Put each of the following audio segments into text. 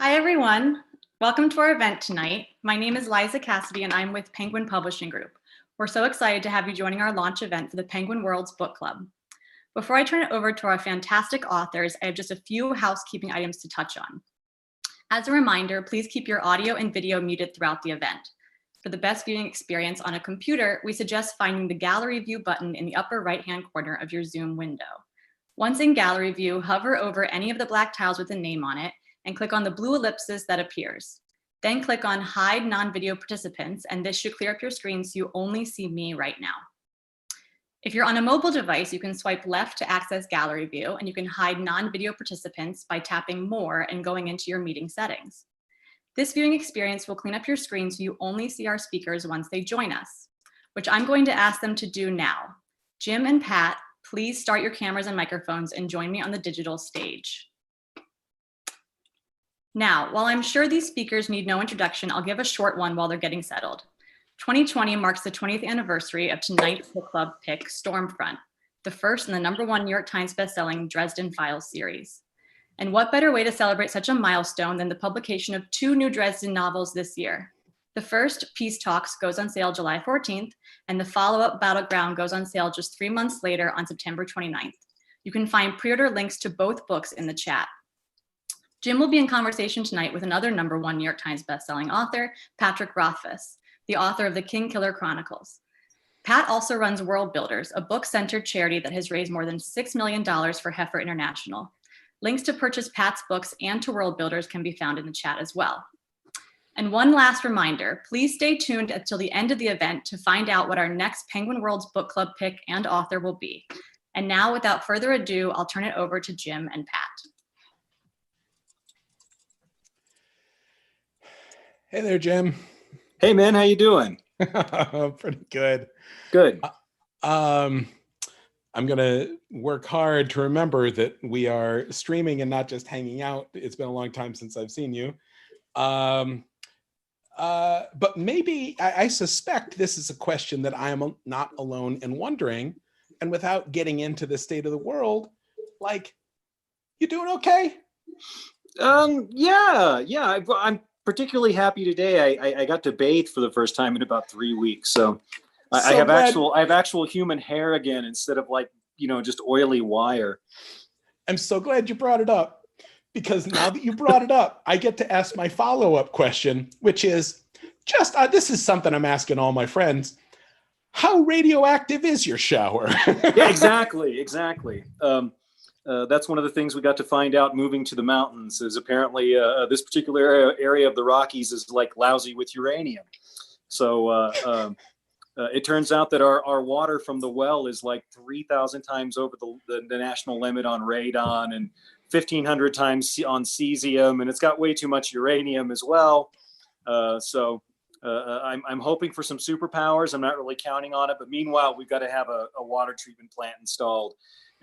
Hi, everyone. Welcome to our event tonight. My name is Liza Cassidy, and I'm with Penguin Publishing Group. We're so excited to have you joining our launch event for the Penguin World's Book Club. Before I turn it over to our fantastic authors, I have just a few housekeeping items to touch on. As a reminder, please keep your audio and video muted throughout the event. For the best viewing experience on a computer, we suggest finding the Gallery View button in the upper right-hand corner of your Zoom window. Once in Gallery View, hover over any of the black tiles with a name on it and click on the blue ellipsis that appears. Then click on Hide Non-Video Participants, and this should clear up your screen so you only see me right now. If you're on a mobile device, you can swipe left to access Gallery View, and you can hide non-video participants by tapping More and going into your meeting settings. This viewing experience will clean up your screen so you only see our speakers once they join us, which I'm going to ask them to do now. Jim and Pat, please start your cameras and microphones and join me on the digital stage. Now, while I'm sure these speakers need no introduction, I'll give a short one while they're getting settled. 2020 marks the 20th anniversary of tonight's book club pick, Stormfront, the first in the #1 New York Times bestselling Dresden Files series. And what better way to celebrate such a milestone than the publication of 2 new Dresden novels this year? The first, Peace Talks, goes on sale July 14th, and the follow-up, Battleground, goes on sale just 3 months later on September 29th. You can find pre-order links to both books in the chat. Jim will be in conversation tonight with another #1 New York Times bestselling author, Patrick Rothfuss, the author of the King Killer Chronicles. Pat also runs World Builders, a book-centered charity that has raised more than $6 million for Heifer International. Links to purchase Pat's books and to World Builders can be found in the chat as well. And one last reminder, please stay tuned until the end of the event to find out what our next Penguin World's Book Club pick and author will be. And now, without further ado, I'll turn it over to Jim and Pat. Hey there, Jim. Hey, man, how you doing? Pretty good. Good. I'm going to work hard to remember that we are streaming and not just hanging out. It's been a long time since I've seen you. But maybe I suspect this is a question that I am not alone in wondering. And without getting into the state of the world, like, you doing okay? Yeah. I'm particularly happy today. I got to bathe for the first time in about 3 weeks. So I have actual human hair again instead of just oily wire. I'm so glad you brought it up, because now that you brought it up, I get to ask my follow-up question, which is just, this is something I'm asking all my friends. How radioactive is your shower? Yeah, exactly. That's one of the things we got to find out moving to the mountains is apparently this particular area of the Rockies is like lousy with uranium. So it turns out that our water from the well is like 3,000 times over the national limit on radon and 1,500 times on cesium, and it's got way too much uranium as well. So I'm hoping for some superpowers. I'm not really counting on it, but meanwhile, we've got to have a water treatment plant installed.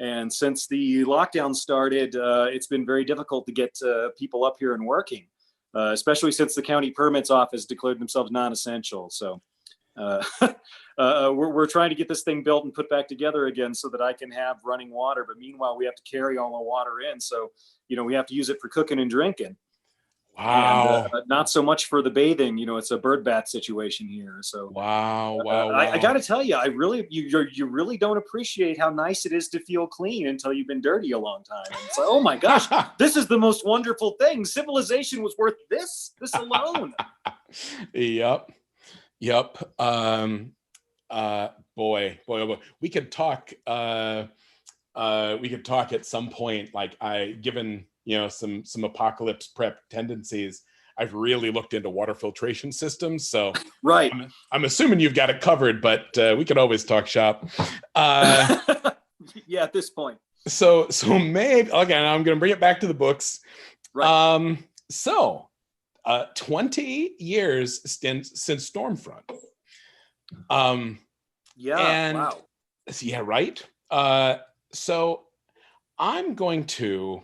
And since the lockdown started, it's been very difficult to get people up here and working, especially since the county permits office declared themselves non-essential. So we're trying to get this thing built and put back together again so that I can have running water. But meanwhile, we have to carry all the water in. So, we have to use it for cooking and drinking. Wow. And not so much for the bathing. It's a bird bath situation here. So wow. I got to tell you, you really don't appreciate how nice it is to feel clean until you've been dirty a long time. And it's like, oh my gosh, this is the most wonderful thing. Civilization was worth this alone. Yep. Boy. We could talk. We could talk at some point. Given some apocalypse prep tendencies, I've really looked into water filtration systems. So right, I'm assuming you've got it covered, but we could always talk shop. Yeah, at this point. So maybe again, I'm going to bring it back to the books. Right. 20 years since Stormfront. Wow. Yeah, right. So I'm going to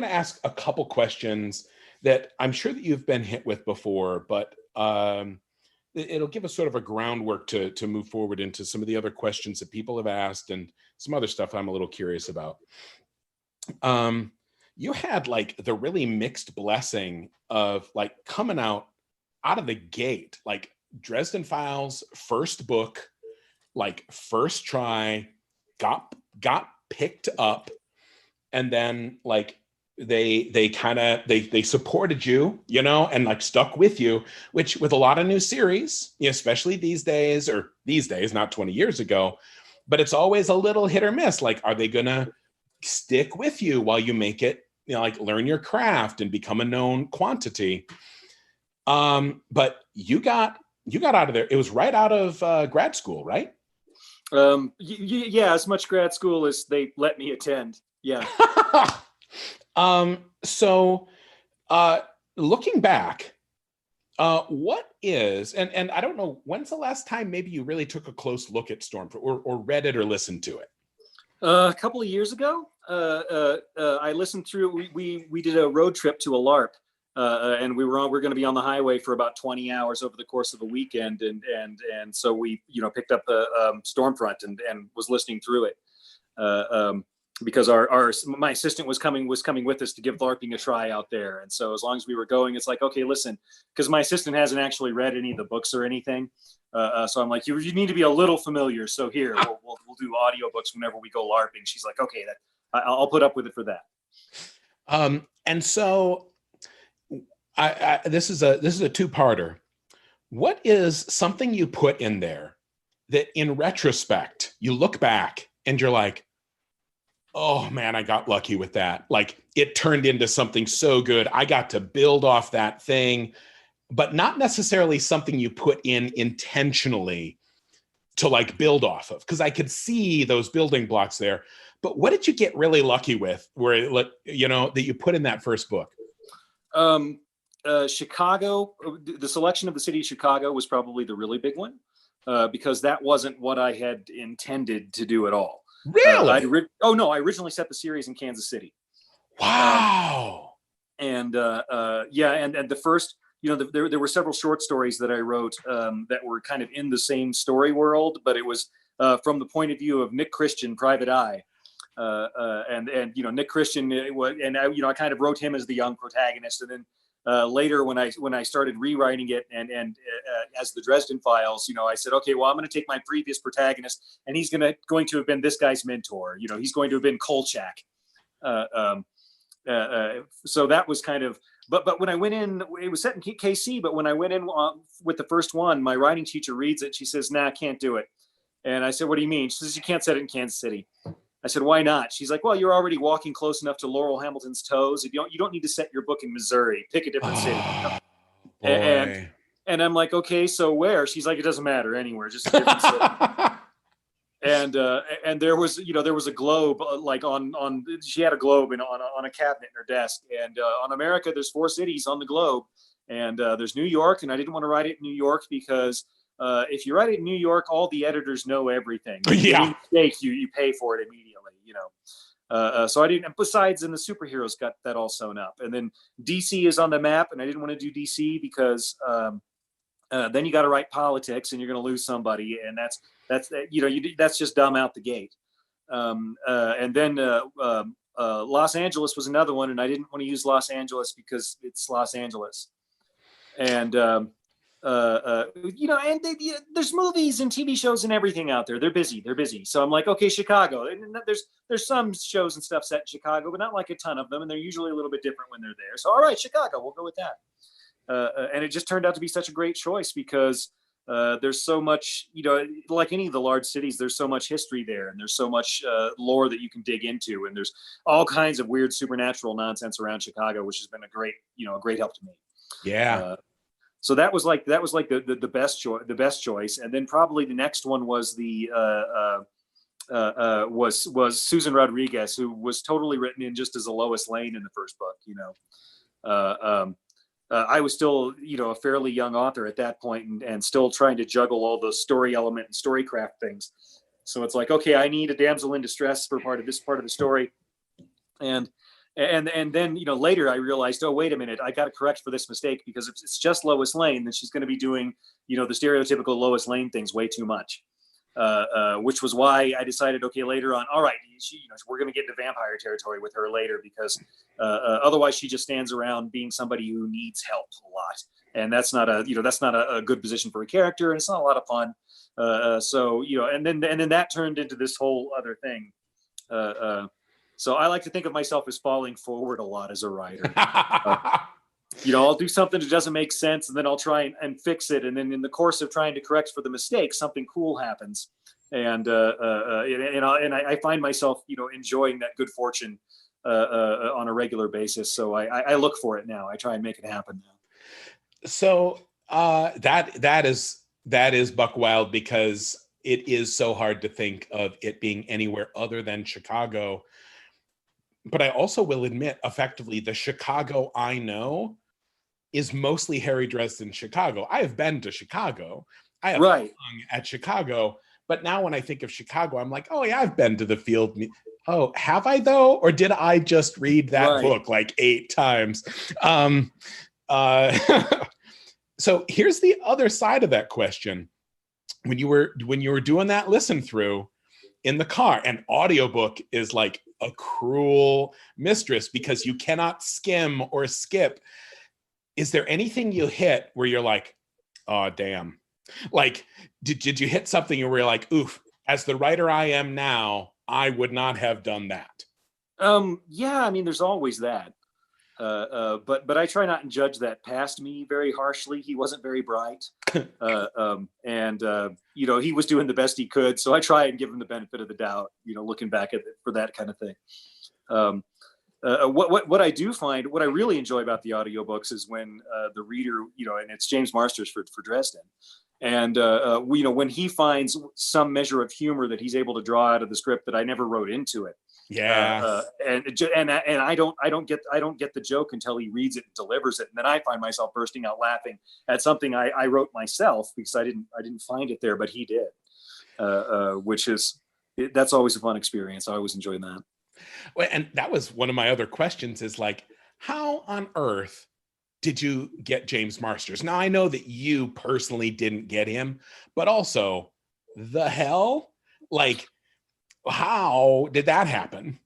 ask a couple questions that I'm sure that you've been hit with before, but it'll give us sort of a groundwork to move forward into some of the other questions that people have asked and some other stuff I'm a little curious about. you had like the really mixed blessing of like coming out of the gate, like Dresden Files, first book, like first try, got picked up, and then like they supported you, you know, and like stuck with you, which with a lot of new series, you know, especially these days, not 20 years ago, but it's always a little hit or miss. Like, are they gonna stick with you while you make it, you know, like learn your craft and become a known quantity? But you got out of there. It was right out of grad school, right? Yeah, as much grad school as they let me attend. Yeah. So looking back, what is, and I don't know, when's the last time maybe you really took a close look at Stormfront or read it or listened to it? A couple of years ago, I listened through. We did a road trip to a LARP, and we're going to be on the highway for about 20 hours over the course of a weekend, and so we picked up Stormfront and was listening through it. Because my assistant was coming with us to give LARPing a try out there, and so as long as we were going, it's like, okay, listen, because my assistant hasn't actually read any of the books or anything, so I'm like, you need to be a little familiar. So here, we'll do audiobooks whenever we go LARPing. She's like, okay, I'll put up with it for that. And so, this is a two-parter. What is something you put in there that, in retrospect, you look back and you're like, oh man, I got lucky with that. Like, it turned into something so good. I got to build off that thing, but not necessarily something you put in intentionally to like build off of, because I could see those building blocks there. But what did you get really lucky with, where, you know, that you put in that first book? Chicago, the selection of the city of Chicago was probably the really big one, because that wasn't what I had intended to do at all. Really? I originally set the series in Kansas City. Wow. And the first, there were several short stories that I wrote that were kind of in the same story world, but it was from the point of view of Nick Christian, Private Eye. Nick Christian, I kind of wrote him as the young protagonist, and then later when I started rewriting it and as the Dresden Files, I said, okay, well, I'm going to take my previous protagonist, and he's going to have been this guy's mentor. He's going to have been Kolchak. So that was kind of, but when I went in, it was set in KC, but when I went in with the first one, my writing teacher reads it. She says, nah, I can't do it. And I said, what do you mean? She says, you can't set it in Kansas City. I said, why not? She's like, well, you're already walking close enough to Laurel Hamilton's toes. You don't need to set your book in Missouri. Pick a different city. And I'm like, okay, so where? She's like, it doesn't matter, anywhere, just a different city. And there was a globe she had a globe on a cabinet in her desk. And on America, there's 4 cities on the globe. And there's New York. And I didn't want to write it in New York because if you write it in New York, all the editors know everything. Yeah. Any mistake, you pay for it immediately, so I didn't, besides, and the superheroes got that all sewn up. And then DC is on the map, and I didn't want to do DC because then you got to write politics and you're going to lose somebody. And that's just dumb out the gate. And then Los Angeles was another one. And I didn't want to use Los Angeles because it's Los Angeles. And, there's movies and TV shows and everything out there. They're busy. So I'm like, okay, Chicago. And there's some shows and stuff set in Chicago, but not like a ton of them. And they're usually a little bit different when they're there. So, all right, Chicago, we'll go with that. And it just turned out to be such a great choice because there's so much, like any of the large cities, there's so much history there, and there's so much lore that you can dig into. And there's all kinds of weird supernatural nonsense around Chicago, which has been a great help to me. Yeah. So that was like the best choice, and then probably the next one was was Susan Rodriguez, who was totally written in just as a Lois Lane in the first book. I was still a fairly young author at that point, and still trying to juggle all the story element and storycraft things. So it's like, okay, I need a damsel in distress for part of the story, and then later I realized, oh, wait a minute, I got to correct for this mistake, because if it's just Lois Lane, then she's going to be doing the stereotypical Lois Lane things way too much. which was why I decided, okay, later on, all right, we're going to get into vampire territory with her later, because otherwise she just stands around being somebody who needs help a lot, and that's not a good position for a character, and it's not a lot of fun. So and then that turned into this whole other thing. So I like to think of myself as falling forward a lot as a writer. I'll do something that doesn't make sense, and then I'll try and fix it. And then in the course of trying to correct for the mistake, something cool happens. And I find myself, enjoying that good fortune on a regular basis. So I look for it now. I try and make it happen now. So that is Buck Wild, because it is so hard to think of it being anywhere other than Chicago. But I also will admit, effectively, the Chicago I know is mostly Harry Dresden Chicago. I have been to Chicago. I have sung at Chicago. But now when I think of Chicago, I'm like, oh yeah, I've been to the field. Oh, have I though? Or did I just read that book like 8 times? So here's the other side of that question. When you were doing that listen through in the car, an audiobook is like a cruel mistress because you cannot skim or skip. Is there anything you hit where you're like, oh, damn? Like, did you hit something where you're like, oof, as the writer I am now, I would not have done that? Yeah, I mean, there's always that. But I try not to judge that past me very harshly. He wasn't very bright. And he was doing the best he could. So I try and give him the benefit of the doubt, looking back at it for that kind of thing. What I do find, what I really enjoy about the audiobooks is when the reader, and it's James Marsters for Dresden. And, when he finds some measure of humor that he's able to draw out of the script that I never wrote into it. Yeah. And I don't get the joke until he reads it and delivers it. And then I find myself bursting out laughing at something I wrote myself because I didn't find it there, but he did, that's always a fun experience. I always enjoy that. Well, and that was one of my other questions is like, how on earth did you get James Marsters? Now I know that you personally didn't get him, but also the hell, like, how did that happen?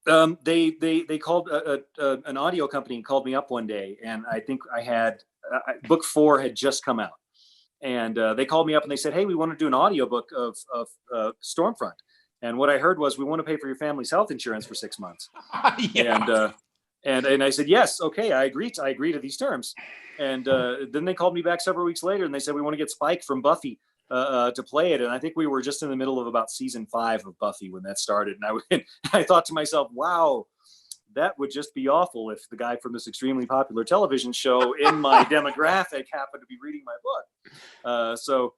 They called an audio company called me up one day, and I think I had book 4 had just come out, and they called me up and they said, hey, we want to do an audiobook of Stormfront. And what I heard was, we want to pay for your family's health insurance for 6 months. Yeah. And I said, yes, okay, I agree to these terms. And then they called me back several weeks later and they said, we want to get Spike from Buffy to play it. And I think we were just in the middle of about season 5 of Buffy when that started. And I thought to myself, wow, that would just be awful if the guy from this extremely popular television show in my demographic happened to be reading my book. So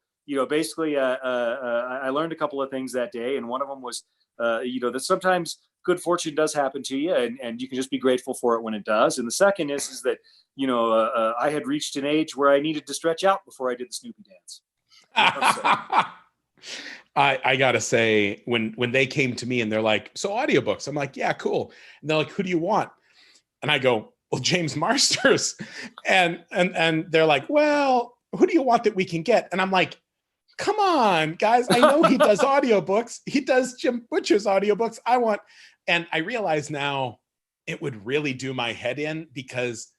basically, I learned a couple of things that day. And one of them was, that sometimes good fortune does happen to you, and you can just be grateful for it when it does. And the second is that, I had reached an age where I needed to stretch out before I did the Snoopy dance. I gotta say, when they came to me and they're like, so audiobooks, I'm like, yeah, cool. And they're like, who do you want? And I go, well, James Marsters. And they're like, well, who do you want that we can get? And I'm like, come on, guys. I know he does audiobooks. He does Jim Butcher's audiobooks. And I realize now it would really do my head in, because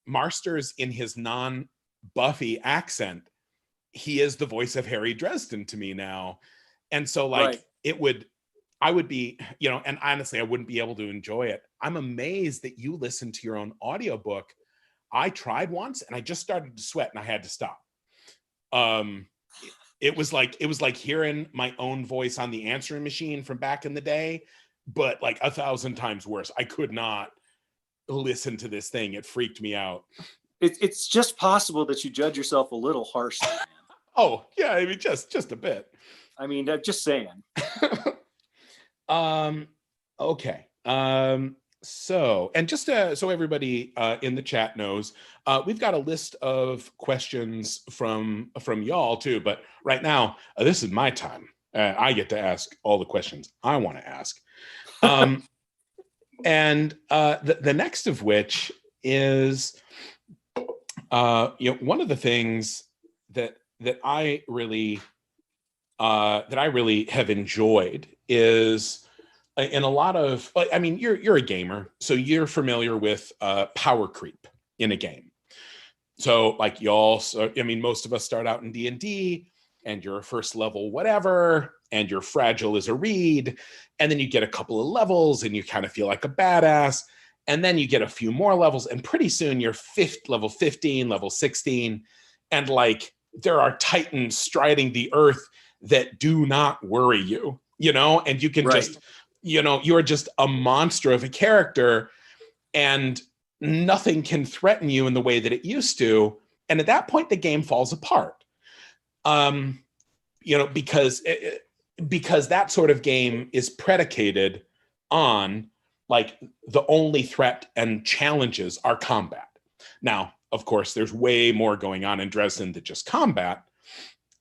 Marsters, in his non-Buffy accent, he is the voice of Harry Dresden to me now. And so I would be, and honestly, I wouldn't be able to enjoy it. I'm amazed that you listen to your own audiobook. I tried once and I just started to sweat and I had to stop. It was like hearing my own voice on the answering machine from back in the day, but like 1,000 times worse. I could not listen to this thing. It freaked me out. It's just possible that you judge yourself a little harshly. Oh yeah, I mean just a bit. I mean, just saying. Okay. So, and just so everybody in the chat knows, we've got a list of questions from y'all too. But right now, this is my time. I get to ask all the questions I want to ask. And the next of which is, one of the things that I really that I really have enjoyed is in a lot of, I mean, you're a gamer, so you're familiar with power creep in a game. So like I mean, most of us start out in D&D and you're a first level whatever, and you're fragile as a reed, and then you get a couple of levels and you kind of feel like a badass, and then you get a few more levels, and pretty soon you're level 15, level 16, and like there are titans striding the earth that do not worry you, and you can just, you're just a monster of a character, and nothing can threaten you in the way that it used to. And at that point, the game falls apart. Because that sort of game is predicated on like the only threat and challenges are combat. Now, of course, there's way more going on in Dresden than just combat.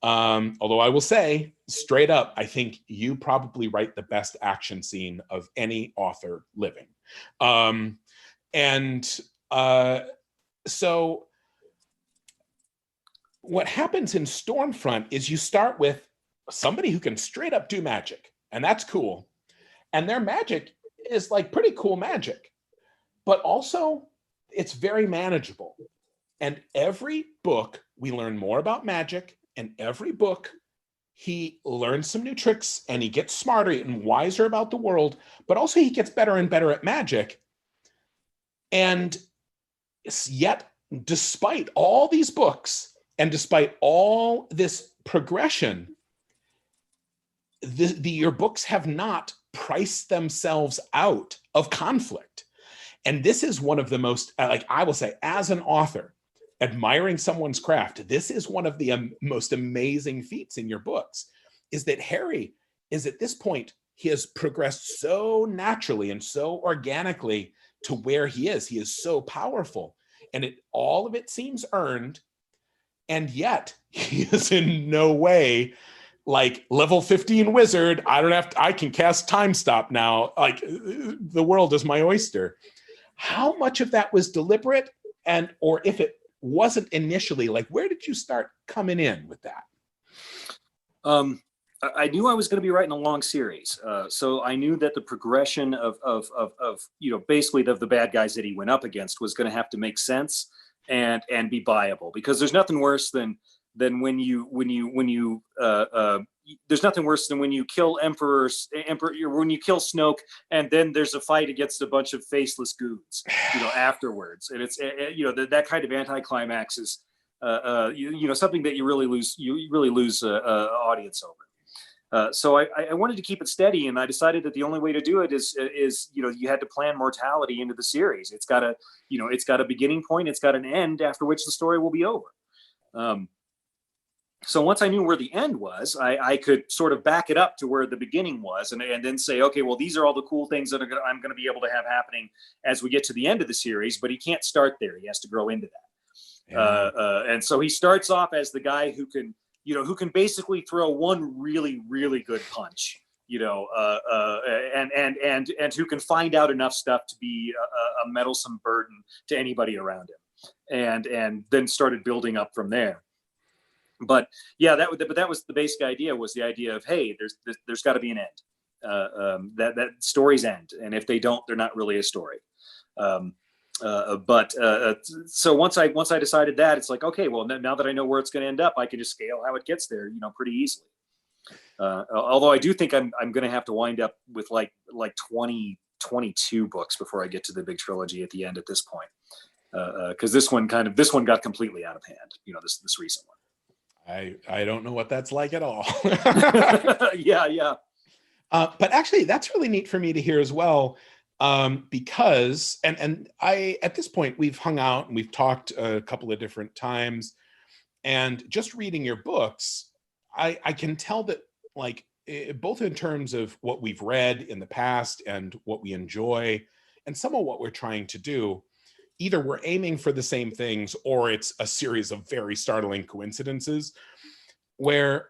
Although I will say straight up, I think you probably write the best action scene of any author living. So what happens in Stormfront is you start with somebody who can straight up do magic, and that's cool. And their magic is like pretty cool magic, but also it's very manageable. And every book we learn more about magic, and every book he learns some new tricks and he gets smarter and wiser about the world, but also he gets better and better at magic. And yet, despite all these books and despite all this progression, your books have not priced themselves out of conflict. And this is one of the most, like I will say, as an author, admiring someone's craft, this is one of the most amazing feats in your books, is that Harry is at this point, he has progressed so naturally and so organically to where he is. He is so powerful, and all of it seems earned. And yet he is in no way like level 15 wizard. I can cast time stop now. Like the world is my oyster. How much of that was deliberate, or if it wasn't initially, like where did you start coming in with that? I knew I was going to be writing a long series, so I knew that the progression of basically the bad guys that he went up against was going to have to make sense and be viable, because there's nothing worse than when you there's nothing worse than when you kill when you kill Snoke and then there's a fight against a bunch of faceless goons, afterwards, and it's that kind of anticlimax is something that you really lose audience over. So I wanted to keep it steady, and I decided that the only way to do it is you had to plan mortality into the series. It's got a beginning point, it's got an end after which the story will be over. So once I knew where the end was, I could sort of back it up to where the beginning was, and then say, okay, well, these are all the cool things that I'm going to be able to have happening as we get to the end of the series. But he can't start there; he has to grow into that. Yeah. And so he starts off as the guy who can basically throw one really, really good punch, and who can find out enough stuff to be a meddlesome burden to anybody around him, and then started building up from there. But yeah, that was the basic idea, was the idea of, hey, there's got to be an end. That stories end, and if they don't, they're not really a story. So once I decided that, it's like, okay, well, now that I know where it's going to end up, I can just scale how it gets there, pretty easily. Although I do think I'm going to have to wind up with like 22 books before I get to the big trilogy at the end at this point, because this one got completely out of hand. This recent one. I don't know what that's like at all. Yeah. But actually, that's really neat for me to hear as well, because and I, at this point, we've hung out and we've talked a couple of different times, and just reading your books, I can tell that, like, both in terms of what we've read in the past and what we enjoy, and some of what we're trying to do, either we're aiming for the same things or it's a series of very startling coincidences where,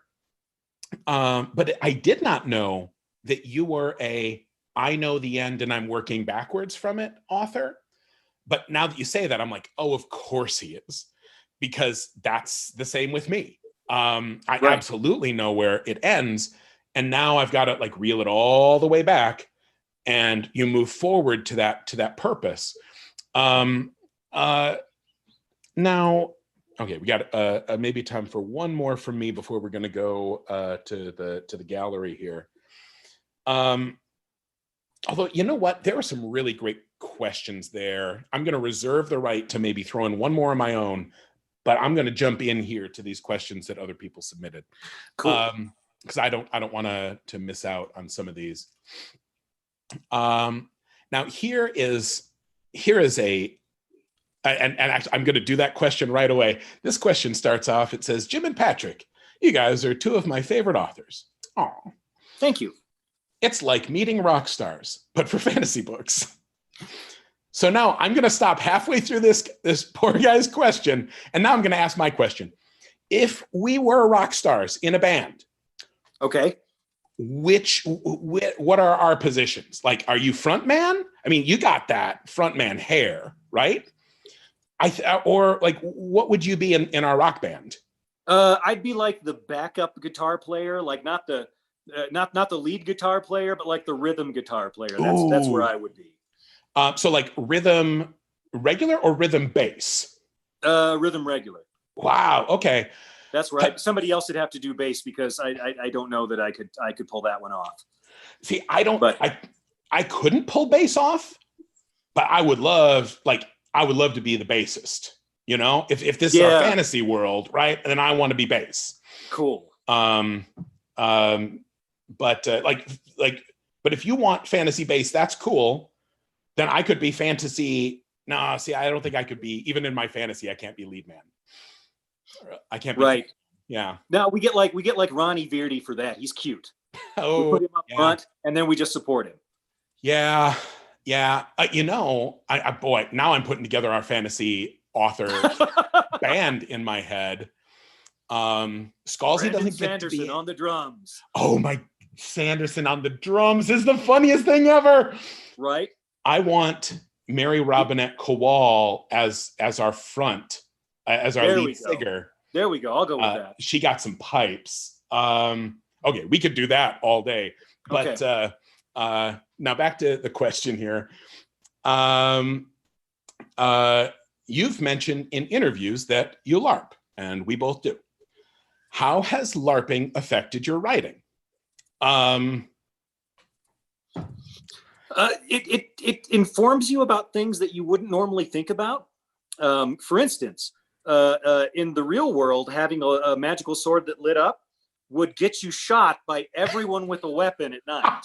but I did not know that you were I know the end and I'm working backwards from it author. But now that you say that, I'm like, oh, of course he is, because that's the same with me. I Right. absolutely know where it ends. And now I've got to like reel it all the way back, and you move forward to that purpose. Now, okay, we got maybe time for one more from me before we're going to go to the gallery here. Although, you know what? There were some really great questions there. I'm going to reserve the right to maybe throw in one more of my own, but I'm going to jump in here to these questions that other people submitted. Cool. Because I don't want to miss out on some of these. Now here is a, and actually I'm going to do that question right away. This question starts off, it says, Jim and Patrick, you guys are two of my favorite authors. Oh, Thank you. it's like meeting rock stars, but for fantasy books. So now I'm going to stop halfway through this poor guy's question, and now I'm going to ask my question. If we were rock stars in a band, Okay. what are our positions? Like, are you front man? I mean, you got that front man hair, right? Or like, what would you be in our rock band? I'd be like the backup guitar player, like not the lead guitar player, but like the rhythm guitar player. That's where I would be. So like rhythm regular or rhythm bass? Rhythm regular. Wow. Okay. That's right. Somebody else would have to do bass because I don't know that I could pull that one off. See, I couldn't pull bass off, but I would love to be the bassist. You know, if this is our fantasy world, right? Then I want to be bass. Cool. But if you want fantasy bass, that's cool. Then I could be fantasy. No, see, I don't think I could be, even in my fantasy, I can't be lead man. I can't be. Right. Yeah. Now we get like Ronnie Verdi for that. He's cute. Oh, we put him up front, and then we just support him. Yeah. Yeah. Now I'm putting together our fantasy author band in my head. Scalzi doesn't get Sanderson to be on the drums. Oh my, Sanderson on the drums is the funniest thing ever. Right. I want Mary Robinette Kowal as our front, as our lead singer. There we go. I'll go with that. She got some pipes. Okay, we could do that all day. But okay. Now back to the question here. You've mentioned in interviews that you LARP, and we both do. How has LARPing affected your writing? It informs you about things that you wouldn't normally think about. For instance, in the real world, having a magical sword that lit up would get you shot by everyone with a weapon at night.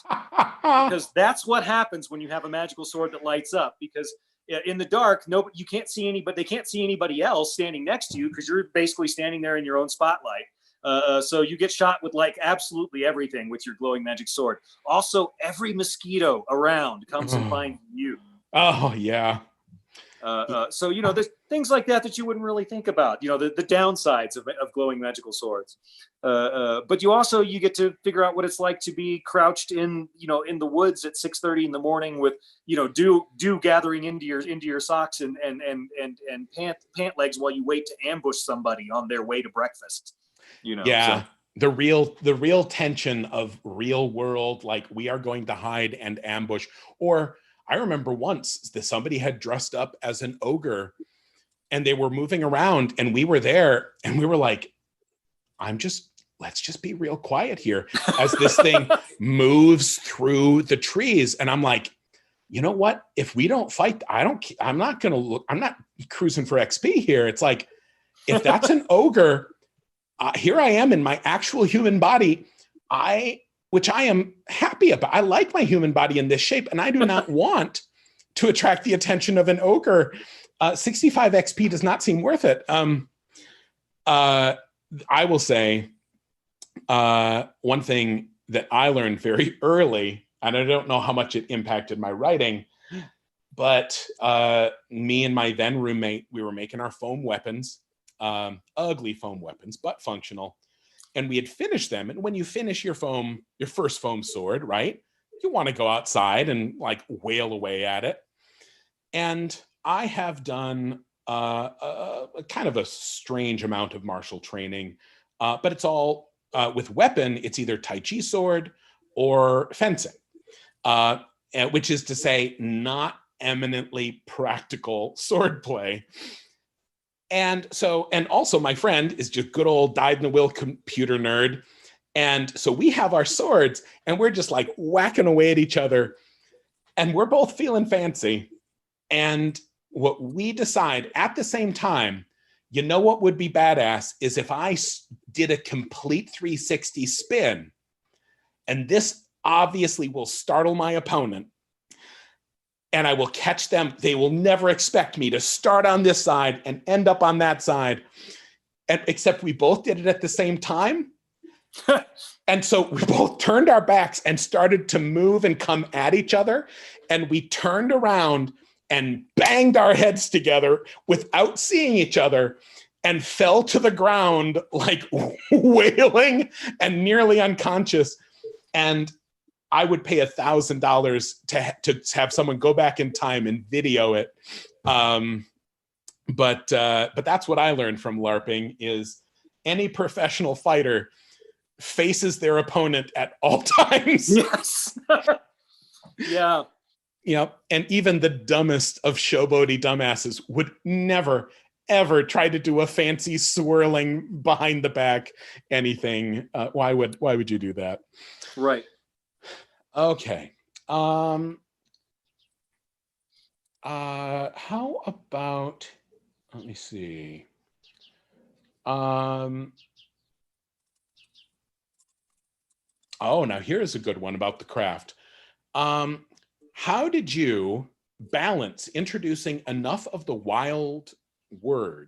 Because that's what happens when you have a magical sword that lights up. Because in the dark, you can't see anybody. They can't see anybody else standing next to you because you're basically standing there in your own spotlight. So you get shot with like absolutely everything with your glowing magic sword. Also, every mosquito around comes and finds you. Oh, yeah. So, there's things like that you wouldn't really think about, the downsides of glowing magical swords. But you get to figure out what it's like to be crouched in the woods at 6:30 in the morning with, dew gathering into your socks and pant legs while you wait to ambush somebody on their way to breakfast. Yeah. So. The real tension of real world, like we are going to hide and ambush. Or I remember once that somebody had dressed up as an ogre and they were moving around and we were there and we were like, let's just be real quiet here as this thing moves through the trees. And I'm like, you know what? If we don't fight, I'm not cruising for XP here. It's like, if that's an ogre, here I am in my actual human body, which I am happy about. I like my human body in this shape, and I do not want to attract the attention of an ogre. 65 XP does not seem worth it. I will say one thing that I learned very early, and I don't know how much it impacted my writing, but me and my then roommate, we were making our foam weapons. Ugly foam weapons, but functional. And we had finished them. And when you finish your first foam sword, right, you want to go outside and like wail away at it. And I have done a kind of a strange amount of martial training. but it's all with weapon. It's either Tai Chi sword or fencing, which is to say not eminently practical swordplay. And also my friend is just good old dyed-in-the-will computer nerd. And so we have our swords and we're just like whacking away at each other and we're both feeling fancy. And what we decide at the same time, you know what would be badass is if I did a complete 360 spin, and this obviously will startle my opponent and I will catch them. They will never expect me to start on this side and end up on that side. And except we both did it at the same time. And so we both turned our backs and started to move and come at each other. And we turned around and banged our heads together without seeing each other and fell to the ground like wailing and nearly unconscious. And I would pay $1,000 to have someone go back in time and video it. But that's what I learned from LARPing is any professional fighter faces their opponent at all times. Yes. Yeah. Yep. And even the dumbest of showboaty dumbasses would never, ever try to do a fancy swirling behind the back anything. Why would you do that? Right. Okay. How about, let me see. Oh, now here's a good one about the craft. How did you balance introducing enough of the wide world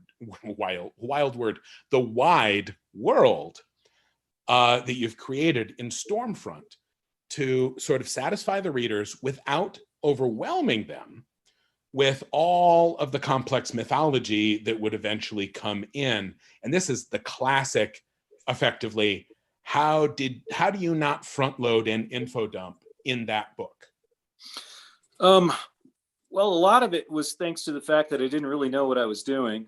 that you've created in Stormfront to sort of satisfy the readers without overwhelming them with all of the complex mythology that would eventually come in? And this is the classic, effectively, how do you not front load an info dump in that book? Well, a lot of it was thanks to the fact that I didn't really know what I was doing.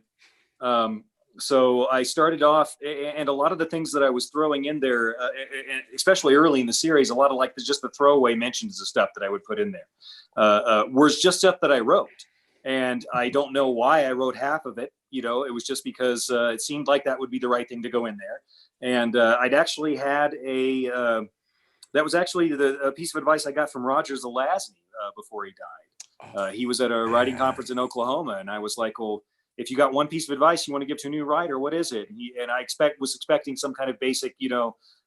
So I started off, and a lot of the things that I was throwing in there, especially early in the series, a lot of like just the throwaway mentions of stuff that I would put in there was just stuff that I wrote. And I don't know why I wrote half of it. You know, it was just because it seemed like that would be the right thing to go in there. And I'd actually had that was actually a piece of advice I got from Roger Zelazny before he died. He was at a writing conference in Oklahoma, and I was like, well, if you got one piece of advice you want to give to a new writer, what is it? And I was expecting some kind of basic,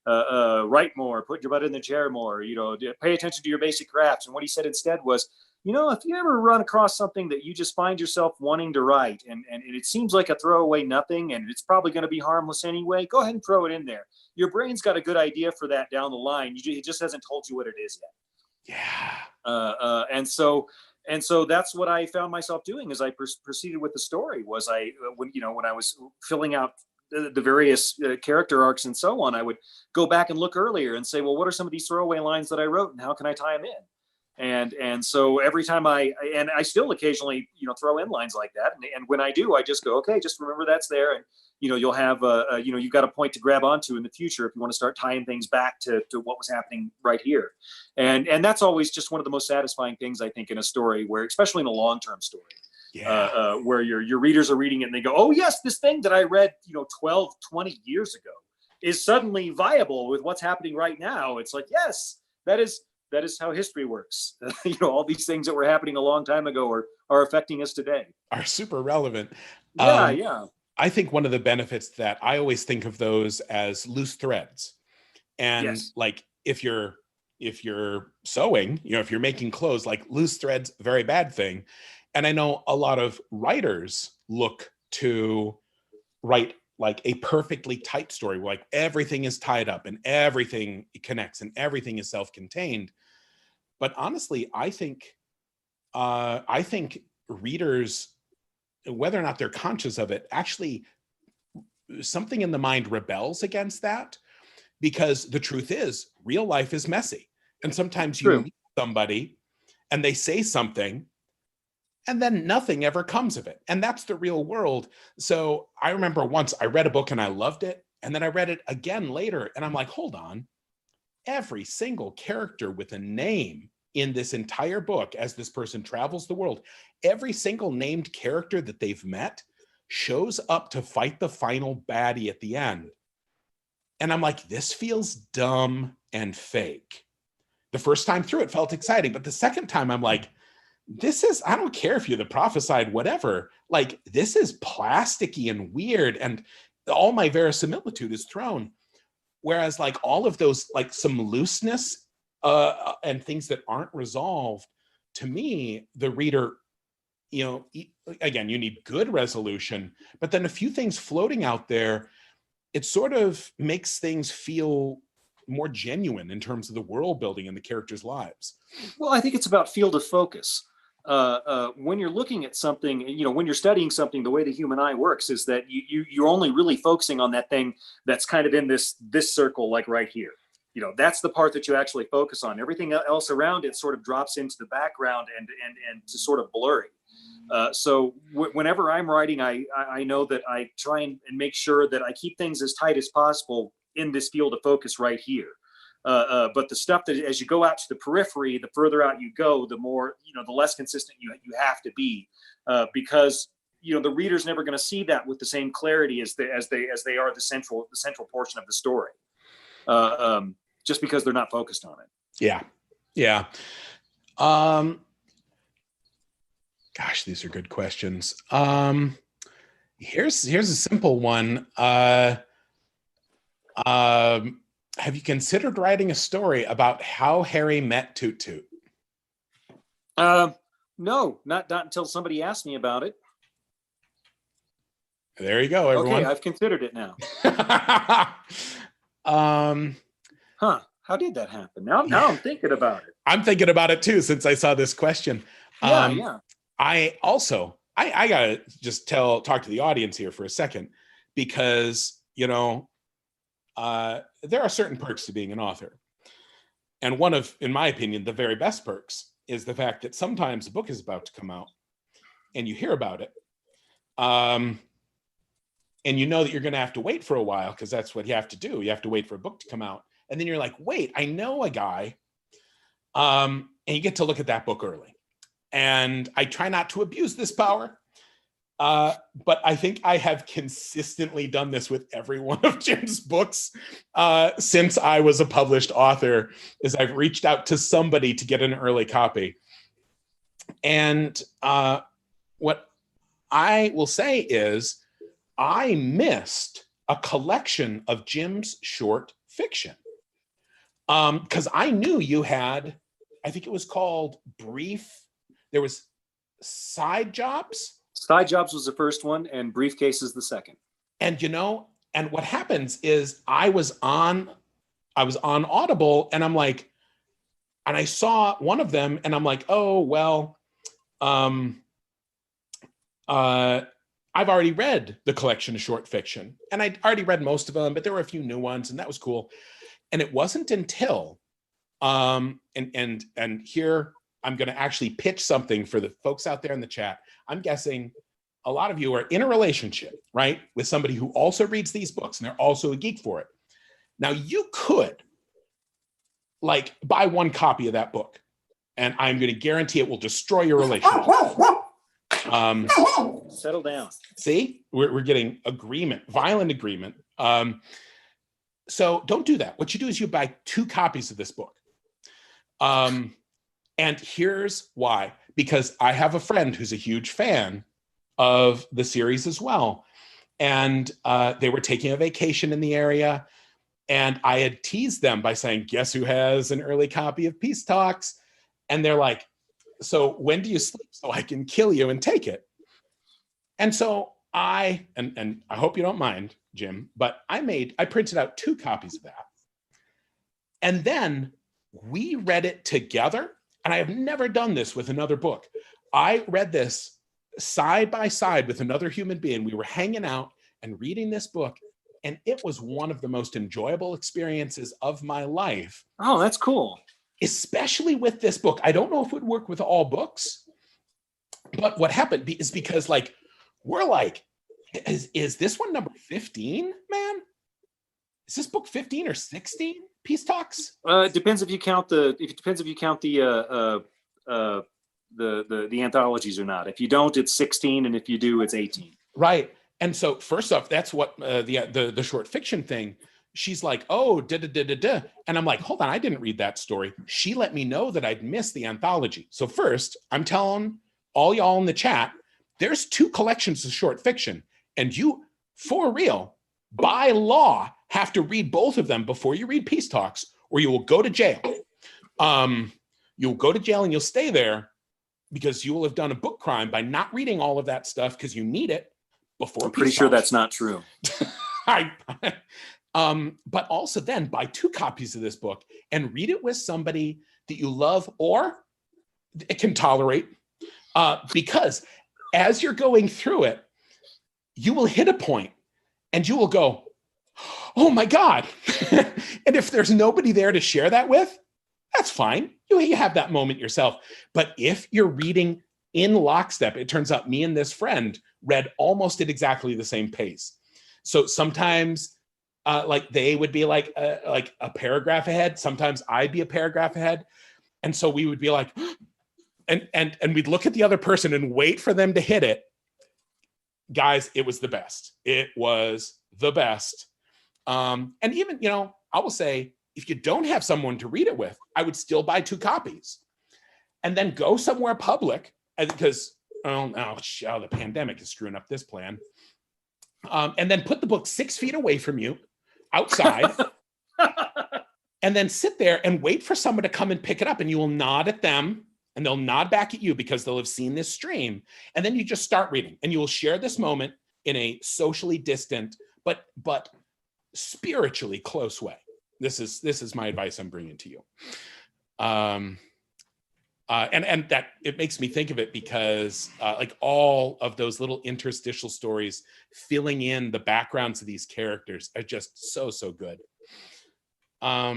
write more, put your butt in the chair more, pay attention to your basic crafts. And what he said instead was, if you ever run across something that you just find yourself wanting to write and it seems like a throwaway nothing and it's probably going to be harmless anyway, go ahead and throw it in there. Your brain's got a good idea for that down the line. It just hasn't told you what it is yet. Yeah. And so that's what I found myself doing as I proceeded with the story. Was when I was filling out the various character arcs and so on, I would go back and look earlier and say, well, what are some of these throwaway lines that I wrote and how can I tie them in? And so every time I still occasionally, throw in lines like that. And when I do, I just go, okay, just remember that's there. And, you'll have, you've got a point to grab onto in the future if you want to start tying things back to what was happening right here. And that's always just one of the most satisfying things, I think, in a story where, especially in a long-term story, where your readers are reading it and they go, oh, yes, this thing that I read, 12, 20 years ago is suddenly viable with what's happening right now. It's like, yes, that is how history works. All these things that were happening a long time ago are affecting us today. Are super relevant. Yeah. I think one of the benefits that I always think of those as loose threads. And yes. Like if you're sewing, if you're making clothes, like loose threads, very bad thing. And I know a lot of writers look to write like a perfectly tight story, where like everything is tied up and everything connects and everything is self-contained. But honestly, I think readers, whether or not they're conscious of it, actually something in the mind rebels against that, because the truth is real life is messy. And sometimes you meet somebody and they say something and then nothing ever comes of it. And that's the real world. So I remember once I read a book and I loved it. And then I read it again later, and I'm like, hold on. Every single character with a name in this entire book, as this person travels the world, every single named character that they've met shows up to fight the final baddie at the end. And I'm like, this feels dumb and fake. The first time through, it felt exciting. But the second time, I'm like, I don't care if you're the prophesied, whatever. Like, this is plasticky and weird. And all my verisimilitude is thrown. Whereas like all of those, like some looseness and things that aren't resolved, to me, the reader, again, you need good resolution, but then a few things floating out there, it sort of makes things feel more genuine in terms of the world building and the characters' lives. Well, I think it's about field of focus. When you're looking at something, when you're studying something, the way the human eye works is that you're only really focusing on that thing that's kind of in this circle, like right here. That's the part that you actually focus on. Everything else around it sort of drops into the background and to sort of blurry. So whenever I'm writing, I know that I try and make sure that I keep things as tight as possible in this field of focus right here. But the stuff that as you go out to the periphery, the further out you go, the more, the less consistent you have to be, because, the reader's never going to see that with the same clarity as they are the central portion of the story, just because they're not focused on it. Yeah. Yeah. Gosh, these are good questions. Here's a simple one. Have you considered writing a story about how Harry met Toot Toot? No, not until somebody asked me about it. There you go, everyone. Okay, I've considered it now. How did that happen? Now I'm thinking about it. I'm thinking about it too, since I saw this question. Yeah. I gotta just talk to the audience here for a second, because there are certain perks to being an author. And one of, in my opinion, the very best perks is the fact that sometimes a book is about to come out and you hear about it. And you know that you're going to have to wait for a while, because that's what you have to do. You have to wait for a book to come out. And then you're like, wait, I know a guy. And you get to look at that book early. And I try not to abuse this power. But I think I have consistently done this with every one of Jim's books since I was a published author, is I've reached out to somebody to get an early copy. And what I will say is I missed a collection of Jim's short fiction, because I knew you had, I think it was called Brief. There was Side Jobs. Side Jobs was the first one, and Briefcase is the second. And and what happens is I was on Audible, and I'm like, and I saw one of them, and I'm like, oh well, I've already read the collection of short fiction, and I'd already read most of them, but there were a few new ones, and that was cool. And it wasn't until, and here I'm going to actually pitch something for the folks out there in the chat. I'm guessing a lot of you are in a relationship, right, with somebody who also reads these books, and they're also a geek for it. Now, you could like buy one copy of that book, and I'm going to guarantee it will destroy your relationship. Settle down. See, we're getting violent agreement. So don't do that. What you do is you buy 2 copies of this book. And here's why, because I have a friend who's a huge fan of the series as well. And they were taking a vacation in the area. And I had teased them by saying, guess who has an early copy of Peace Talks? And they're like, so when do you sleep so I can kill you and take it? And so and I hope you don't mind, Jim, but I printed out 2 copies of that. And then we read it together. And I have never done this with another book. I read this side by side with another human being. We were hanging out and reading this book, and it was one of the most enjoyable experiences of my life. Oh, that's cool. Especially with this book. I don't know if it would work with all books, but what happened is because like, we're like, is this one number 15, man? is this book 15 or 16 Peace Talks? It depends if you count the anthologies or not. If you don't, it's 16, and if you do, it's 18. Right. And so first off, that's what the short fiction thing. She's like, oh, da. And I'm like, hold on, I didn't read that story. She let me know that I'd missed the anthology. So first, I'm telling all y'all in the chat, there's 2 collections of short fiction, and you, for real, by law, have to read both of them before you read Peace Talks, or you will go to jail. You'll go to jail and you'll stay there because you will have done a book crime by not reading all of that stuff because you need it before. I'm pretty sure that's not true. But also then buy 2 copies of this book and read it with somebody that you love or can tolerate, because as you're going through it, you will hit a point and you will go, oh my God. And if there's nobody there to share that with, that's fine. You have that moment yourself. But if you're reading in lockstep, it turns out me and this friend read almost at exactly the same pace. So sometimes like they would be like a paragraph ahead. Sometimes I'd be a paragraph ahead. And so we would be like, and we'd look at the other person and wait for them to hit it. Guys, it was the best. It was the best. And even, I will say, if you don't have someone to read it with, I would still buy 2 copies and then go somewhere public, because the pandemic is screwing up this plan. And then put the book 6 feet away from you outside and then sit there and wait for someone to come and pick it up, and you will nod at them and they'll nod back at you because they'll have seen this stream. And then you just start reading and you will share this moment in a socially distant, but spiritually close way. This is my advice I'm bringing to you. And that it makes me think of it because like all of those little interstitial stories filling in the backgrounds of these characters are just so good. How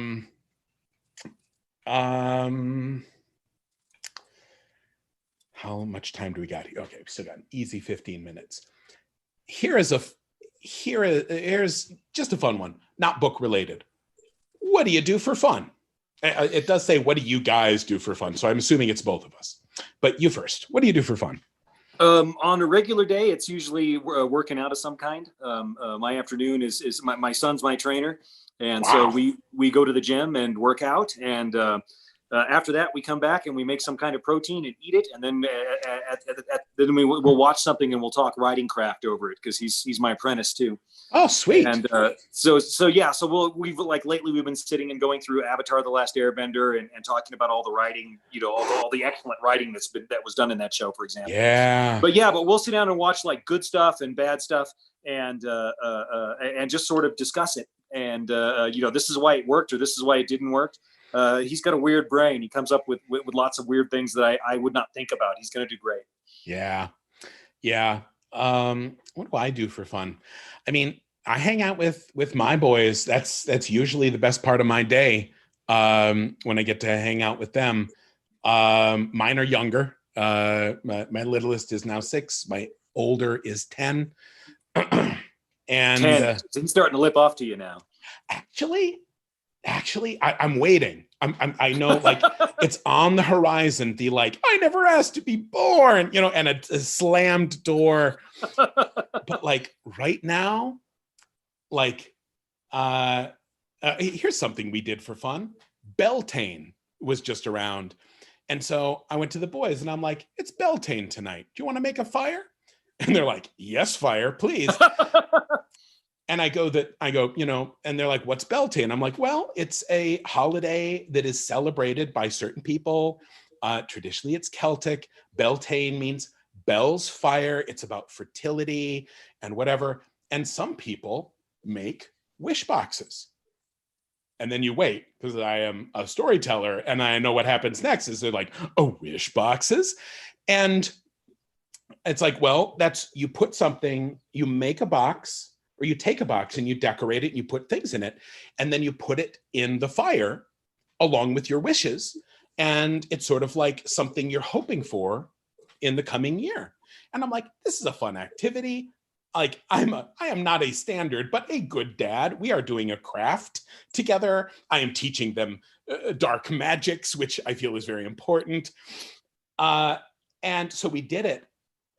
much time do we got here? Okay, we still got an easy 15 minutes. Here's just a fun one, not book related. What do you do for fun? It does say, what do you guys do for fun? So I'm assuming it's both of us. But you first. What do you do for fun? On a regular day, it's usually working out of some kind. My afternoon is my son's my trainer. And Wow. So we go to the gym and work out. And after that, we come back and we make some kind of protein and eat it. And then then we'll watch something and we'll talk writing craft over it because he's my apprentice too. Oh, sweet. And so we've like lately we've been sitting and going through Avatar: The Last Airbender and talking about all the writing, all the excellent writing that was done in that show, for example. Yeah. But we'll sit down and watch like good stuff and bad stuff and just sort of discuss it. And this is why it worked or this is why it didn't work. He's got a weird brain. He comes up with lots of weird things that I would not think about. He's going to do great. Yeah. What do I do for fun? I mean, I hang out with my boys. That's usually the best part of my day. When I get to hang out with them. Mine are younger. My littlest is now 6. My older is 10. And 10. He's starting to lip off to you now. Actually, I'm waiting. I know, like, it's on the horizon. The like, I never asked to be born, and a slammed door. But like right now, like, here's something we did for fun. Beltane was just around, and so I went to the boys, and I'm like, it's Beltane tonight. Do you want to make a fire? And they're like, yes, fire, please. And I go, and they're like, what's Beltane? I'm like, well, it's a holiday that is celebrated by certain people. Traditionally, it's Celtic. Beltane means bells, fire. It's about fertility and whatever. And some people make wish boxes. And then you wait, because I am a storyteller and I know what happens next is they're like, oh, wish boxes. And it's like, well, you put something, you make a box, or you take a box and you decorate it and you put things in it, and then you put it in the fire along with your wishes. And it's sort of like something you're hoping for in the coming year. And I'm like, this is a fun activity. like I am not a standard, but a good dad. We are doing a craft together. I am teaching them dark magics, which I feel is very important. And so we did it.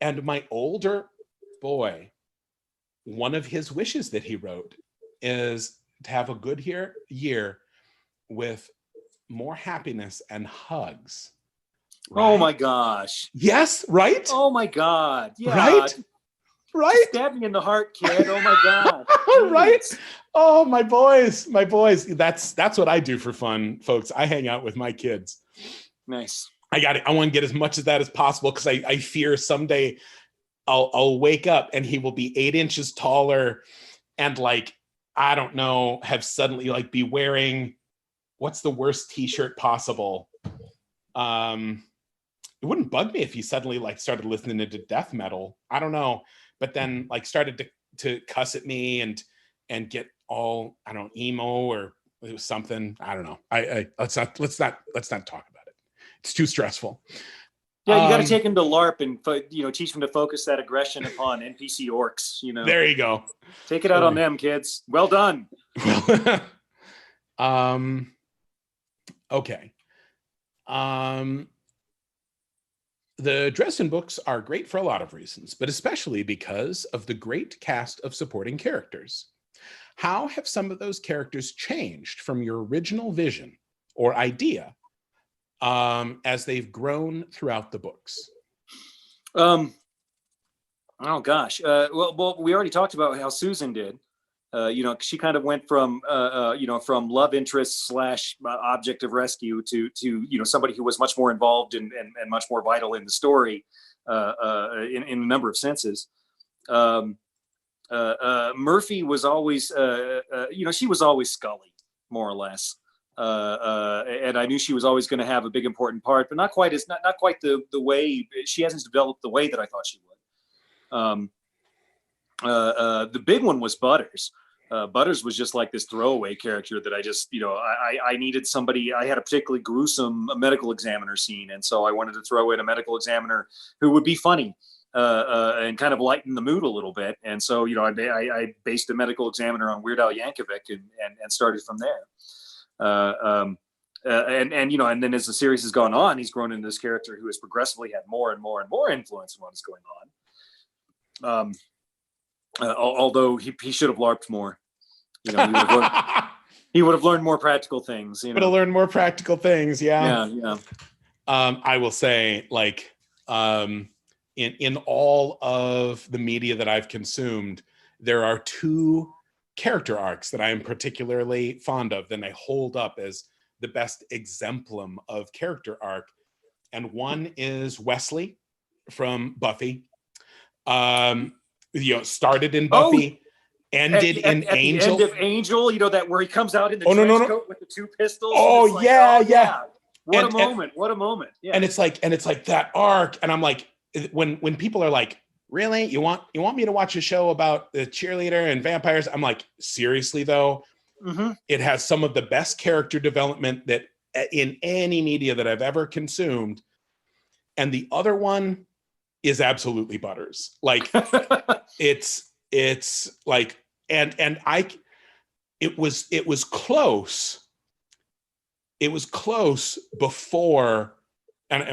And my older boy, one of his wishes that he wrote is to have a good year with more happiness and hugs. Right? Oh my gosh. Yes, right? Oh my God. Yeah. Right? Right? Stab me in the heart, kid. Oh my God. Right? Oh, my boys. That's what I do for fun, folks. I hang out with my kids. Nice. I want to get as much of that as possible because I fear someday I'll wake up and he will be 8 inches taller and like, I don't know, have suddenly like be wearing what's the worst t-shirt possible. It wouldn't bug me if he suddenly like started listening to death metal. I don't know. But then like started to cuss at me and get all, I don't know, emo or it was something. I don't know. Let's not talk about it. It's too stressful. Yeah, you got to take him to LARP and teach him to focus that aggression upon NPC orcs. There you go. Take it out on them, kids. Well done. Okay. The Dresden books are great for a lot of reasons, but especially because of the great cast of supporting characters. How have some of those characters changed from your original vision or idea as they've grown throughout the books? Oh gosh. Well, we already talked about how Susan did. She kind of went from from love interest / object of rescue to somebody who was much more involved and much more vital in the story in a number of senses. Murphy was always she was always Scully, more or less. And I knew she was always going to have a big important part, but not quite the way she hasn't developed the way that I thought she would. The big one was Butters. Butters was just like this throwaway character that I just, I needed somebody. I had a particularly gruesome medical examiner scene, and so I wanted to throw in a medical examiner who would be funny and kind of lighten the mood a little bit. And so, I based a medical examiner on Weird Al Yankovic and started from there. And then as the series has gone on, he's grown into this character who has progressively had more and more and more influence in what is going on. Although he should have LARPed more. He would have learned more practical things. Would have learned more practical things. Yeah. Yeah. I will say, like, in all of the media that I've consumed, there are 2 character arcs that I am particularly fond of, and I hold up as the best exemplum of character arc. And one is Wesley from Buffy. Started in Buffy, ended in Angel. The end of Angel, that where he comes out in the trench coat with the 2 pistols. Oh, yeah. What a moment. Yeah. And it's like that arc. And I'm like, when people are like, really? You want me to watch a show about the cheerleader and vampires? I'm like, seriously though? Mm-hmm. It has some of the best character development that in any media that I've ever consumed. And the other one is absolutely Butters. Like it's like, and it was close. It was close before, and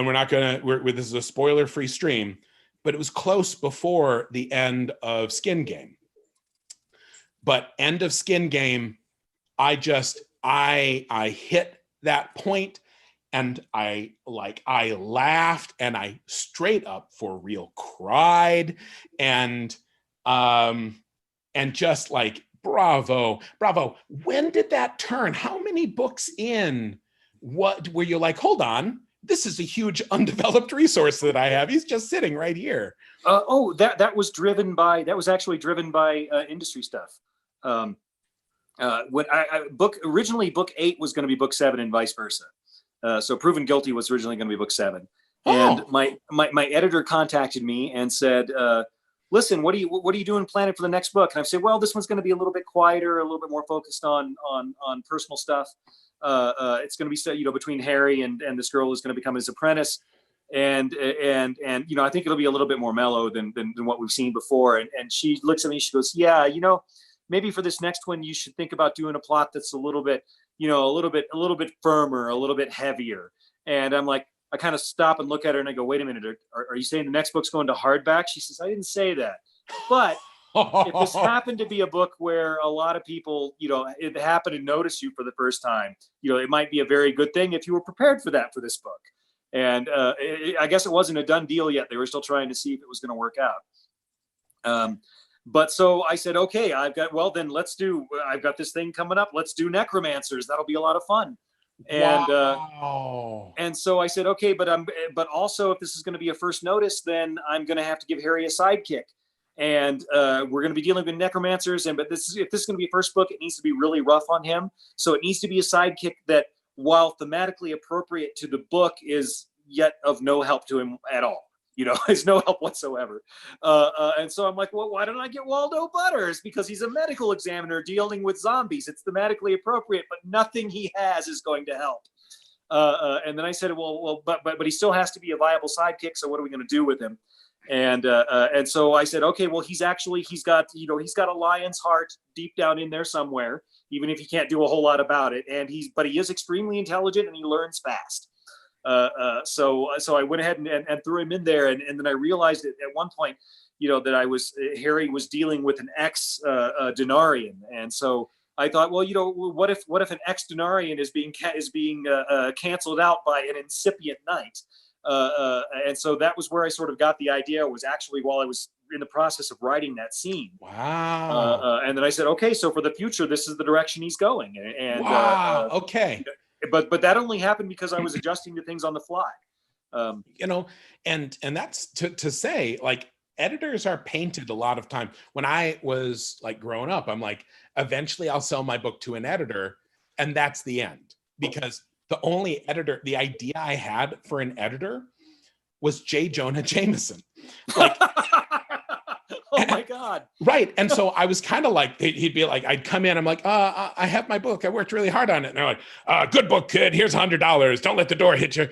this is a spoiler free stream, but it was close before the end of Skin Game. But end of Skin Game, I hit that point and I laughed and I straight up for real cried and just like, bravo. When did that turn? How many books in? What were you like, hold on, this is a huge undeveloped resource that I have. He's just sitting right here. That was actually driven by industry stuff. When originally book 8 was going to be book 7 and vice versa. So Proven Guilty was originally going to be book 7. And my editor contacted me and said, listen, what are you doing planning for the next book? And I said, well, this one's going to be a little bit quieter, a little bit more focused on personal stuff. It's going to be, between Harry and this girl who's going to become his apprentice. and you know, I think it'll be a little bit more mellow than what we've seen before. And she looks at me, she goes, yeah, you know, maybe for this next one you should think about doing a plot that's a little bit, you know, a little bit firmer, a little bit heavier. And I'm like, I kind of stop and look at her and I go, wait a minute, are you saying the next book's going to hardback? She says, I didn't say that, but if this happened to be a book where a lot of people, you know, it happened to notice you for the first time, you know, it might be a very good thing if you were prepared for that for this book. And I guess it wasn't a done deal yet. They were still trying to see if it was going to work out. But so I said, okay, I've got this thing coming up. Let's do necromancers. That'll be a lot of fun. And wow. And so I said, okay, but also if this is going to be a first notice, then I'm going to have to give Harry a sidekick. And we're going to be dealing with necromancers. If this is going to be a first book, it needs to be really rough on him. So it needs to be a sidekick that, while thematically appropriate to the book, is yet of no help to him at all. You know, is no help whatsoever. And so I'm like, well, why don't I get Waldo Butters? Because he's a medical examiner dealing with zombies. It's thematically appropriate, but nothing he has is going to help. And then I said, but he still has to be a viable sidekick. So what are we going to do with him? And so I said, okay, well, he's got a lion's heart deep down in there somewhere, even if he can't do a whole lot about it. But he is extremely intelligent and he learns fast. So I went ahead and threw him in there. And then I realized at one point, you know, that Harry was dealing with an ex-Denarian. And so I thought, well, you know, what if an ex-Denarian is being canceled out by an incipient knight? And so that was where I sort of got the idea, was actually while I was in the process of writing that scene. Wow. And then I said, okay, so for the future, this is the direction he's going. And wow. Okay. But that only happened because I was adjusting to things on the fly. You know, and that's to say, like, editors are painted a lot of time. When I was like growing up, I'm like, eventually I'll sell my book to an editor, and that's the end. Because the idea I had for an editor was J. Jonah Jameson. Like, oh my God. Right. And so I was kind of like, he'd be like, I'd come in, I'm like, I have my book. I worked really hard on it. And they're like, good book, kid. Here's $100. Don't let the door hit you.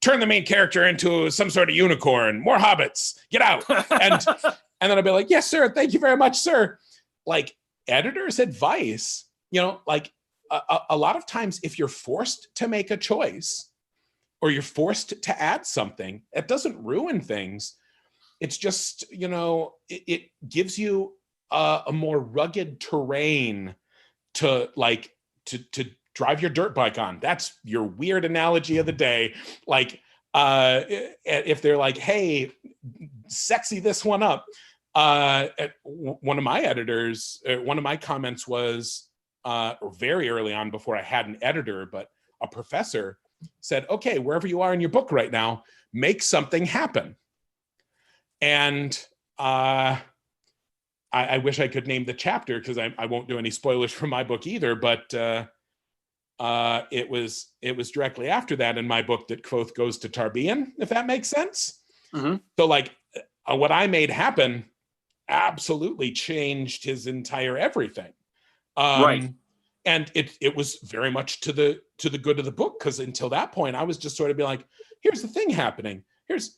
Turn the main character into some sort of unicorn. More hobbits. Get out. And then I'd be like, yes, sir. Thank you very much, sir. Like, editor's advice, you know, like a lot of times if you're forced to make a choice or you're forced to add something, it doesn't ruin things. It's just, you know, it gives you a more rugged terrain to drive your dirt bike on. That's your weird analogy of the day. Like, if they're like, hey, sexy this one up. One of my editors, one of my comments was very early on, before I had an editor, but a professor said, okay, wherever you are in your book right now, make something happen. And I wish I could name the chapter, because I won't do any spoilers for my book either, but it was directly after that in my book that Kvothe goes to Tarbean, if that makes sense. Mm-hmm. So like what I made happen absolutely changed his entire everything. Right. And it was very much to the good of the book, because until that point I was just sort of being like, here's the thing happening. This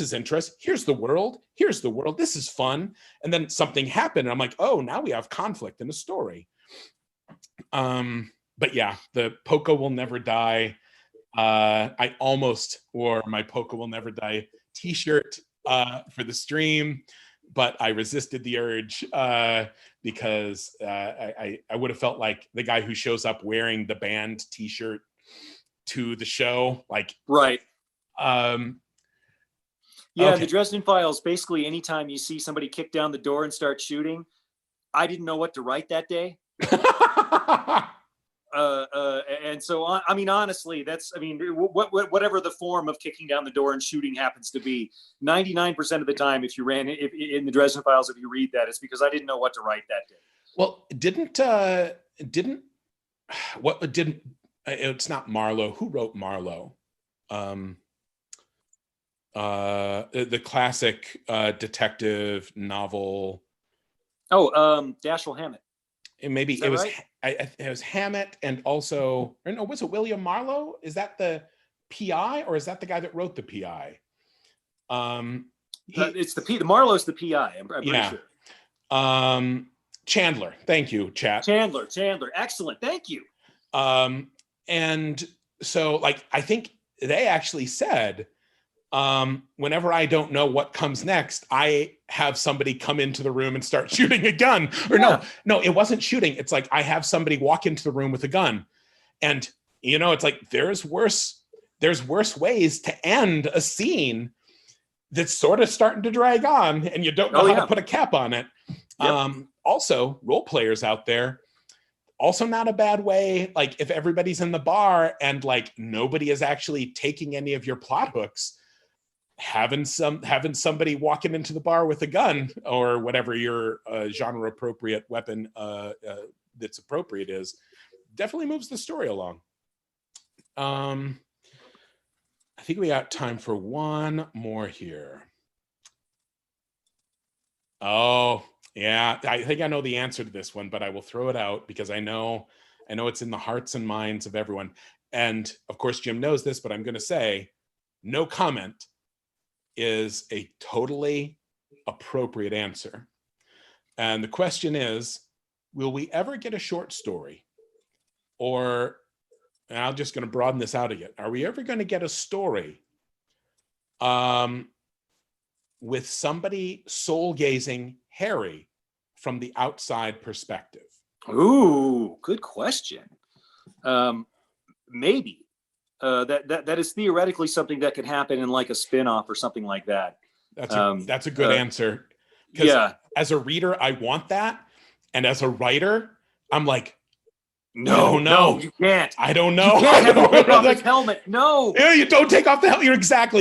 is interesting. Here's the world. This is fun. And then something happened and I'm like, oh, now we have conflict in the story. But yeah, the Poco Will Never Die. I almost wore my Poco Will Never Die t-shirt for the stream, but I resisted the urge because I would have felt like the guy who shows up wearing the band t-shirt to the show. Like, right. Yeah, okay. The Dresden Files, basically anytime you see somebody kick down the door and start shooting, I didn't know what to write that day. And so, I mean, honestly, whatever the form of kicking down the door and shooting happens to be, 99% of the time, if in the Dresden Files, if you read that, it's because I didn't know what to write that day. Well, it's not Marlowe. Who wrote Marlowe? The classic detective novel. Oh, Dashiell Hammett. And maybe it was Hammett, and also, or no, was it William Marlowe? Is that the PI, or is that the guy that wrote the PI? It's the Marlowe's the PI. I'm pretty sure. Chandler. Thank you, chat. Chandler. Excellent. Thank you. And so, like, I think they actually said, whenever I don't know what comes next, I have somebody come into the room and start shooting a gun. Or no, it wasn't shooting. It's like I have somebody walk into the room with a gun. And, you know, it's like there's worse ways to end a scene that's sort of starting to drag on and you don't know how to put a cap on it. Yep. Also, role players out there, also not a bad way. Like if everybody's in the bar and like nobody is actually taking any of your plot hooks, having somebody walking into the bar with a gun or whatever your genre appropriate weapon that's appropriate is, definitely moves the story along. I think we got time for one more here. Oh, yeah, I think I know the answer to this one, but I will throw it out because I know it's in the hearts and minds of everyone. And of course, Jim knows this, but I'm going to say no comment is a totally appropriate answer. And the question is, will we ever get a short story? Or, and I'm just going to broaden this out again, are we ever going to get a story with somebody soul-gazing Harry from the outside perspective? Ooh, good question. Maybe. That is theoretically something that could happen in like a spin-off or something like that. That's a good answer. Because as a reader, I want that. And as a writer, I'm like, no, you can't. I don't know. You can't have him take off his helmet. No. Yeah, you don't take off the helmet.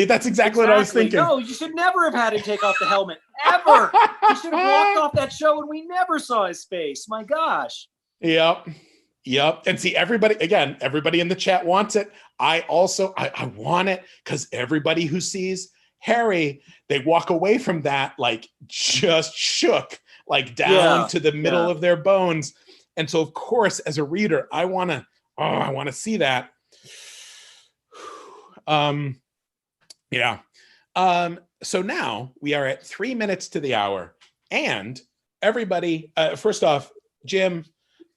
That's exactly what I was thinking. No, you should never have had him take off the helmet. Ever. He should have walked off that show and we never saw his face. My gosh. Yep. And see, everybody in the chat wants it. I want it because everybody who sees Harry, they walk away from that like just shook, like down to the middle of their bones. And so, of course, as a reader, I want to see that. So now we are at 3 minutes to the hour, and everybody, first off, Jim,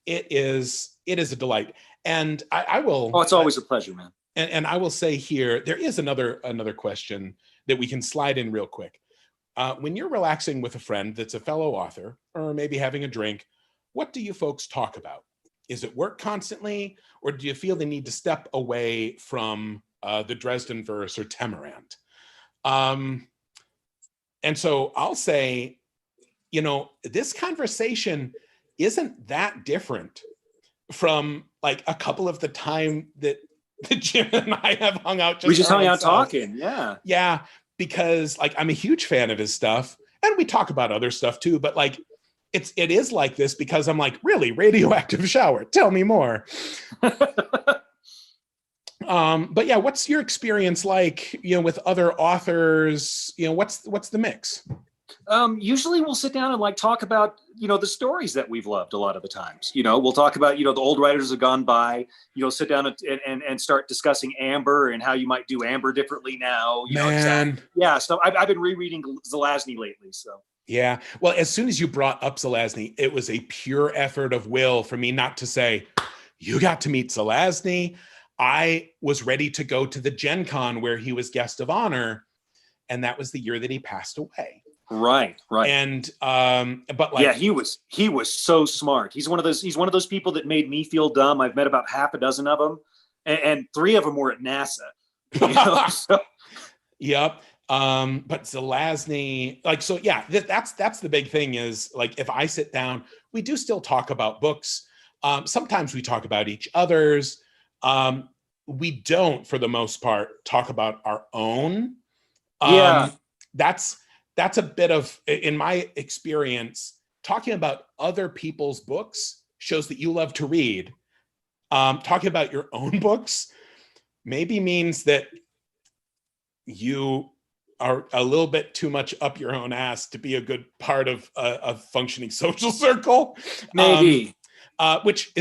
it is a delight, and I will. Oh, it's always a pleasure, man. And I will say here, there is another question that we can slide in real quick. When you're relaxing with a friend that's a fellow author, or maybe having a drink, what do you folks talk about? Is it work constantly, or do you feel the need to step away from the Dresden verse or Temerant? And so I'll say, this conversation isn't that different from like a couple of the time that Jim and I have hung out. We just hung out talking. Yeah. Because like, I'm a huge fan of his stuff and we talk about other stuff too, but like, it is like this because I'm like, really, radioactive shower, tell me more. But yeah, what's your experience like, with other authors? What's the mix? Usually we'll sit down and like talk about, the stories that we've loved a lot of the times. We'll talk about, the old writers have gone by, sit down and start discussing Amber and how you might do Amber differently now. Yeah. So I've been rereading Zelazny lately. So. Yeah. Well, as soon as you brought up Zelazny, it was a pure effort of will for me not to say, you got to meet Zelazny. I was ready to go to the Gen Con where he was guest of honor. And that was the year that he passed away. Right. And, but like, yeah, he was so smart. He's one of those people that made me feel dumb. I've met about half a dozen of them and 3 of them were at NASA. So. Yep. But Zelazny, like, so yeah, that's the big thing is like, if I sit down, we do still talk about books. Sometimes we talk about each other's. We don't, for the most part, talk about our own. That's a bit of, in my experience, talking about other people's books shows that you love to read. Talking about your own books maybe means that you are a little bit too much up your own ass to be a good part of a functioning social circle. Maybe. Which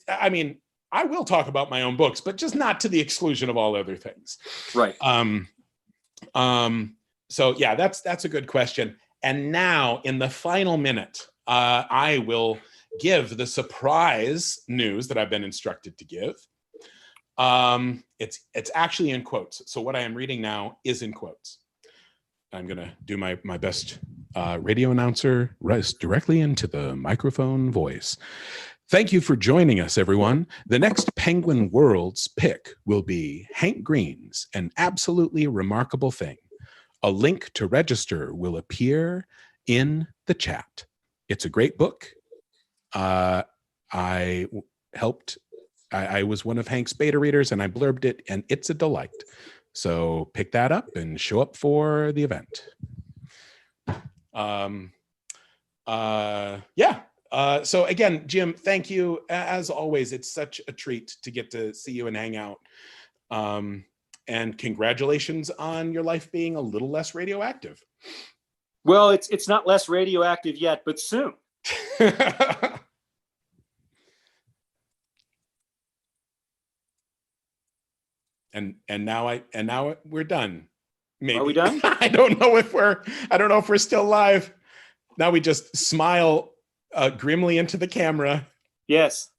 I mean, I will talk about my own books, but just not to the exclusion of all other things. Right. So yeah, that's a good question. And now in the final minute, I will give the surprise news that I've been instructed to give. It's actually in quotes. So what I am reading now is in quotes. I'm going to do my best radio announcer, rest directly into the microphone voice. Thank you for joining us, everyone. The next Penguin Worlds pick will be Hank Green's An Absolutely Remarkable Thing. A link to register will appear in the chat. It's a great book. I was one of Hank's beta readers and I blurbed it, and it's a delight. So pick that up and show up for the event. So again, Jim, thank you. As always, it's such a treat to get to see you and hang out. And congratulations on your life being a little less radioactive. Well, it's not less radioactive yet, but soon. And now we're done. Maybe. Are we done? I don't know if we're still live. Now we just smile grimly into the camera. Yes.